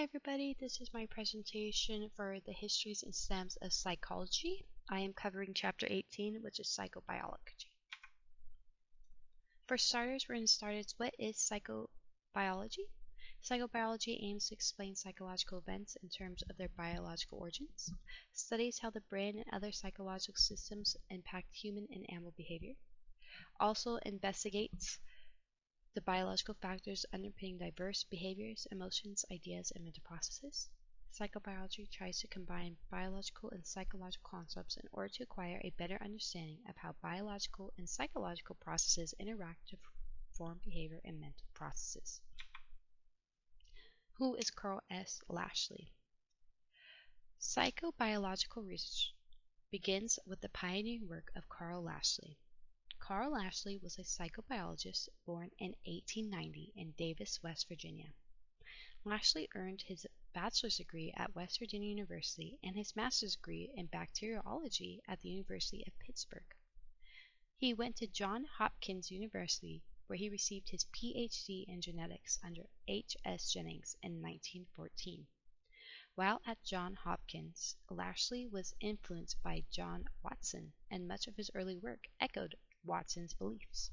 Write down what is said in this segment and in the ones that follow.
Hi everybody, this is my presentation for the histories and stems of psychology. I am covering chapter 18, which is psychobiology. For starters, we're going to start with what is psychobiology? Psychobiology aims to explain psychological events in terms of their biological origins, studies how the brain and other psychological systems impact human and animal behavior, also investigates the biological factors underpinning diverse behaviors, emotions, ideas, and mental processes. Psychobiology tries to combine biological and psychological concepts in order to acquire a better understanding of how biological and psychological processes interact to form behavior and mental processes. Who is Carl S. Lashley? Psychobiological research begins with the pioneering work of Carl Lashley. Carl Lashley was a psychobiologist born in 1890 in Davis, West Virginia. Lashley earned his bachelor's degree at West Virginia University and his master's degree in bacteriology at the University of Pittsburgh. He went to Johns Hopkins University, where he received his PhD in genetics under H. S. Jennings in 1914. While at Johns Hopkins, Lashley was influenced by John Watson, and much of his early work echoed Watson's beliefs.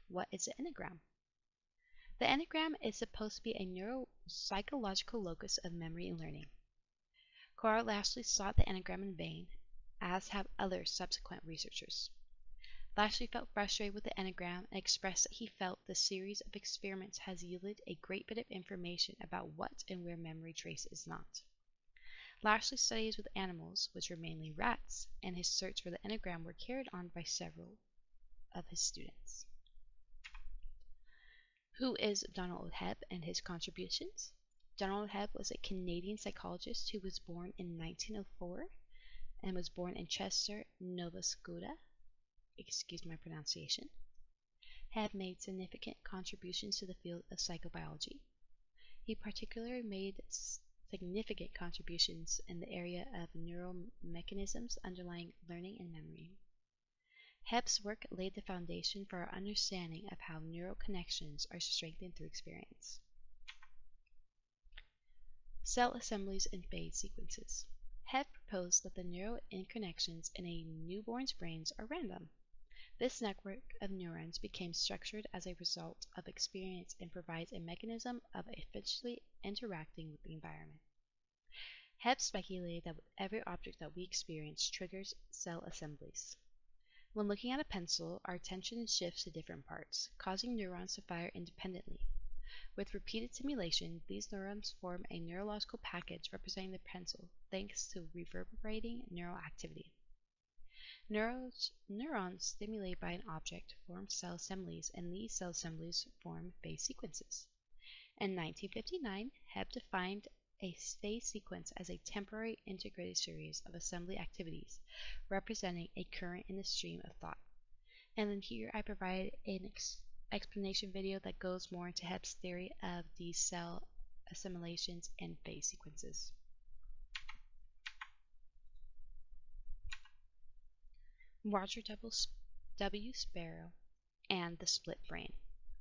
What is the Enneagram? The Enneagram is supposed to be a neuropsychological locus of memory and learning. Carl Lashley sought the Enneagram in vain, as have other subsequent researchers. Lashley felt frustrated with the Enneagram and expressed that he felt the series of experiments has yielded a great bit of information about what and where memory trace is not. Lashley's studies with animals, which were mainly rats, and his search for the Enneagram were carried on by several of his students. Who is Donald Hebb and his contributions? Donald Hebb was a Canadian psychologist who was born in 1904 and was born in Chester, Nova Scotia. Excuse my pronunciation. Hebb made significant contributions to the field of psychobiology. He particularly made significant contributions in the area of neural mechanisms underlying learning and memory. Hebb's work laid the foundation for our understanding of how neural connections are strengthened through experience. Cell assemblies and phase sequences. Hebb proposed that the neural interconnections in a newborn's brains are random. This network of neurons became structured as a result of experience and provides a mechanism of efficiently interacting with the environment. Hebb speculated that every object that we experience triggers cell assemblies. When looking at a pencil, our attention shifts to different parts, causing neurons to fire independently. With repeated stimulation, these neurons form a neurological package representing the pencil, thanks to reverberating neural activity. Neurons stimulated by an object form cell assemblies, and these cell assemblies form phase sequences. In 1959, Hebb defined a phase sequence as a temporary integrated series of assembly activities representing a current in the stream of thought. And then here I provide an explanation video that goes more into Hebb's theory of these cell assimilations and phase sequences. Roger W. Sparrow and the split brain.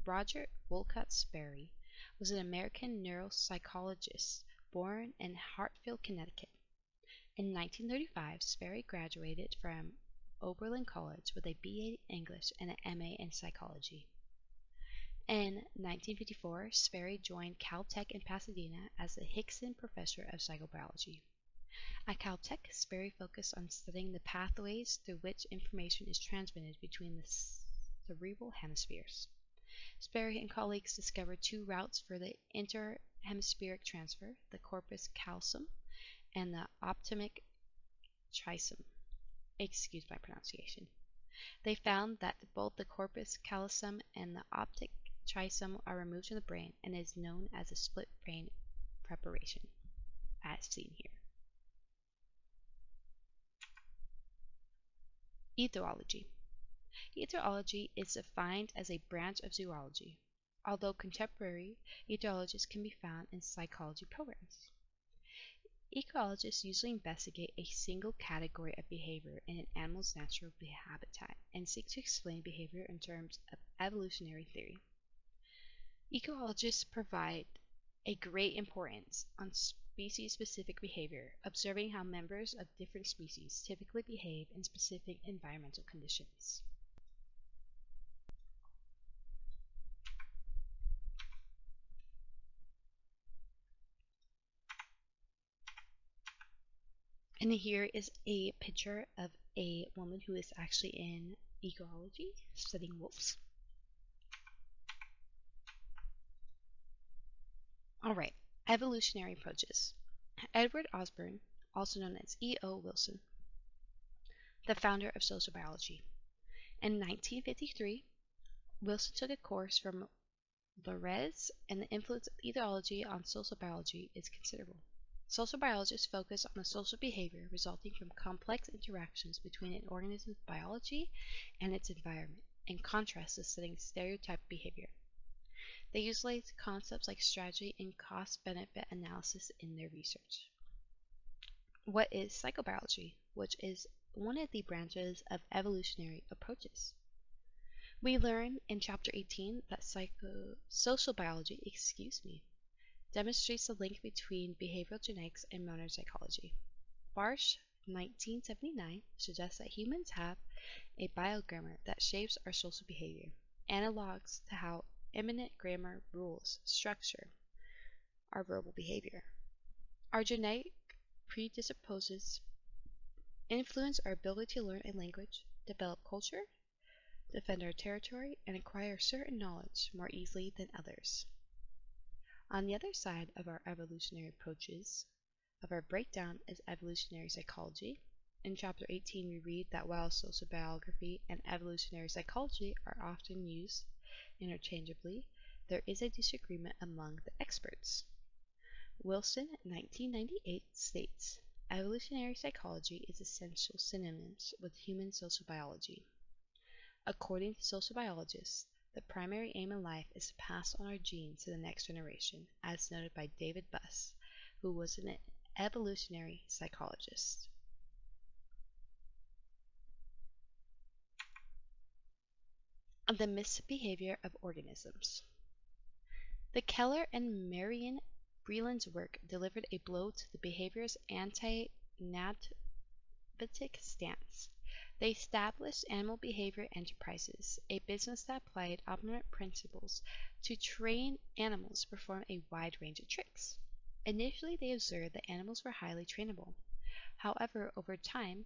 Roger Wolcott Sperry was an American neuropsychologist born in Hartfield, Connecticut. In 1935, Sperry graduated from Oberlin College with a BA in English and an MA in psychology. In 1954, Sperry joined Caltech in Pasadena as the Hickson Professor of Psychobiology. At Caltech, Sperry focused on studying the pathways through which information is transmitted between the cerebral hemispheres. Sperry and colleagues discovered two routes for the interhemispheric transfer, the corpus callosum and the optic triasum. Excuse my pronunciation. They found that both the corpus callosum and the optic triasum are removed from the brain and is known as a split brain preparation, as seen here. Ethology. Ethology is defined as a branch of zoology, although contemporary ethologists can be found in psychology programs. Ecologists usually investigate a single category of behavior in an animal's natural habitat and seek to explain behavior in terms of evolutionary theory. Ecologists provide a great importance on species-specific behavior, observing how members of different species typically behave in specific environmental conditions. And here is a picture of a woman who is actually in ecology, studying wolves. Alright, evolutionary approaches. Edward Osborn, also known as E.O. Wilson, the founder of social biology. In 1953, Wilson took a course from Lorenz, and the influence of ethology on social biology is considerable. Social biologists focus on the social behavior resulting from complex interactions between an organism's biology and its environment, in contrast to studying stereotyped behavior. They utilize concepts like strategy and cost-benefit analysis in their research. What is psychobiology, which is one of the branches of evolutionary approaches? We learn in Chapter 18 that social biology, demonstrates the link between behavioral genetics and modern psychology. Barsh, 1979, suggests that humans have a biogrammar that shapes our social behavior, analogs to how immanent grammar rules structure our verbal behavior. Our genetic predisposes influence our ability to learn a language, develop culture, defend our territory, and acquire certain knowledge more easily than others. On the other side of our evolutionary approaches, of our breakdown is evolutionary psychology. In Chapter 18, we read that while social biography and evolutionary psychology are often used interchangeably, there is a disagreement among the experts. Wilson, 1998, states, evolutionary psychology is essential synonyms with human social biology. According to social biologists, the primary aim in life is to pass on our genes to the next generation, as noted by David Buss, who was an evolutionary psychologist. The misbehavior of organisms. The Keller and Marion Breland's work delivered a blow to the behaviorist anti-nativistic stance. They established Animal Behavior Enterprises, a business that applied operant principles to train animals to perform a wide range of tricks. Initially, they observed that animals were highly trainable. However, over time,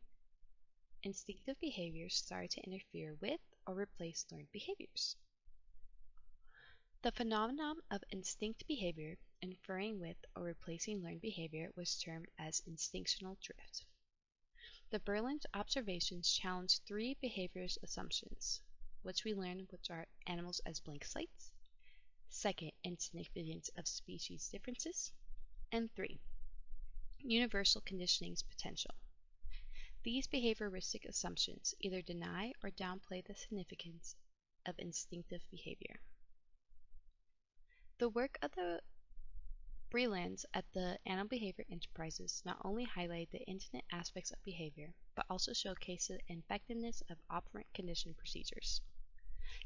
instinctive behaviors started to interfere with or replace learned behaviors. The phenomenon of instinct behavior inferring with or replacing learned behavior was termed as instinctional drift. The Breland's observations challenged three behaviorist assumptions, which we learned which are animals as blank slates, second, insignificance of species differences, and three, universal conditioning's potential. These behavioristic assumptions either deny or downplay the significance of instinctive behavior. The work of the Brelands at the Animal Behavior Enterprises not only highlight the intimate aspects of behavior, but also showcase the effectiveness of operant conditioning procedures.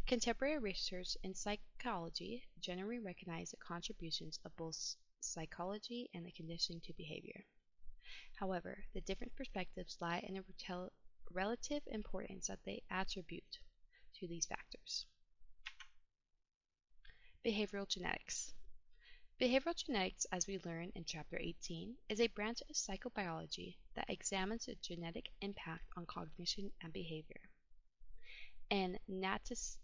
Contemporary research in psychology generally recognize the contributions of both psychology and the conditioning to behavior. However, the different perspectives lie in the relative importance that they attribute to these factors. Behavioral genetics. Behavioral genetics, as we learn in Chapter 18, is a branch of psychobiology that examines the genetic impact on cognition and behavior. In nativism,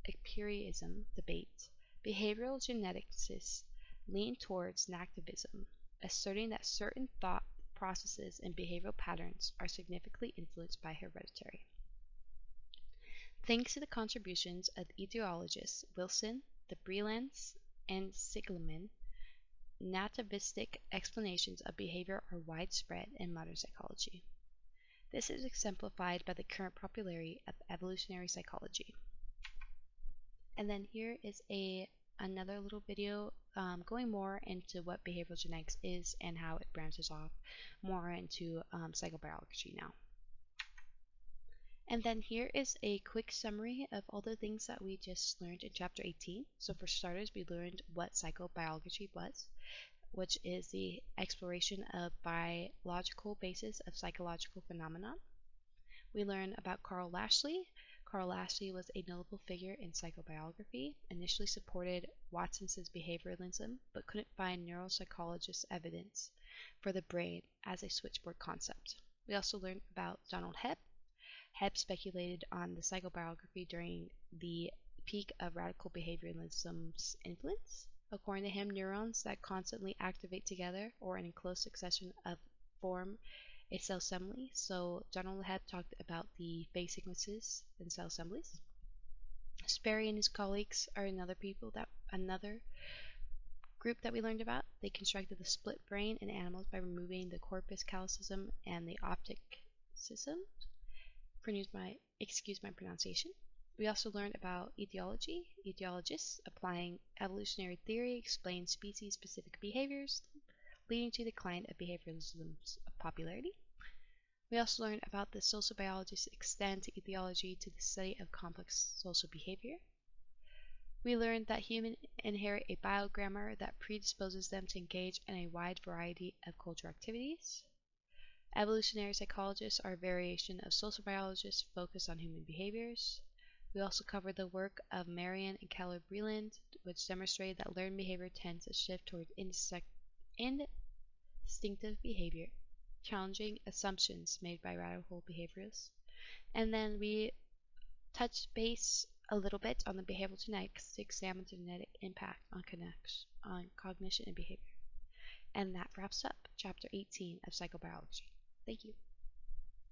empiricism debate, behavioral geneticists lean towards nativism, asserting that certain thought processes and behavioral patterns are significantly influenced by heredity. Thanks to the contributions of etiologists Wilson, the Brelands, and Sigelman, nativistic explanations of behavior are widespread in modern psychology. This is exemplified by the current popularity of evolutionary psychology. And then here is another little video going more into what behavioral genetics is and how it branches off more into psychobiology now. And then here is a quick summary of all the things that we just learned in chapter 18. So for starters, we learned what psychobiology was, which is the exploration of biological basis of psychological phenomena. We learned about Carl Lashley. Carl Lashley was a notable figure in psychobiography, initially supported Watson's behavioralism, but couldn't find neuropsychologist evidence for the brain as a switchboard concept. We also learned about Donald Hebb. Hebb speculated on the psychobiography during the peak of radical behavioralism's influence. According to him, neurons that constantly activate together or in close succession of form a cell assembly. So Donald Hebb talked about the phase sequences in cell assemblies. Sperry and his colleagues are another group that we learned about. They constructed the split brain in animals by removing the corpus callosum and the optic system. Excuse my pronunciation. We also learned about etiology. Etiologists applying evolutionary theory explain species-specific behaviors, leading to the decline of behavioralism's popularity. We also learned about the sociobiologists extend to etiology to the study of complex social behavior. We learned that humans inherit a biogrammar that predisposes them to engage in a wide variety of cultural activities. Evolutionary psychologists are a variation of sociobiologists focused on human behaviors. We also covered the work of Marion and Keller Breland, which demonstrated that learned behavior tends to shift toward instinctive behavior, challenging assumptions made by radical behaviorists. And then we touched base a little bit on the behavioral genetics to examine the genetic impact on cognition and behavior. And that wraps up chapter 18 of psychobiology. Thank you.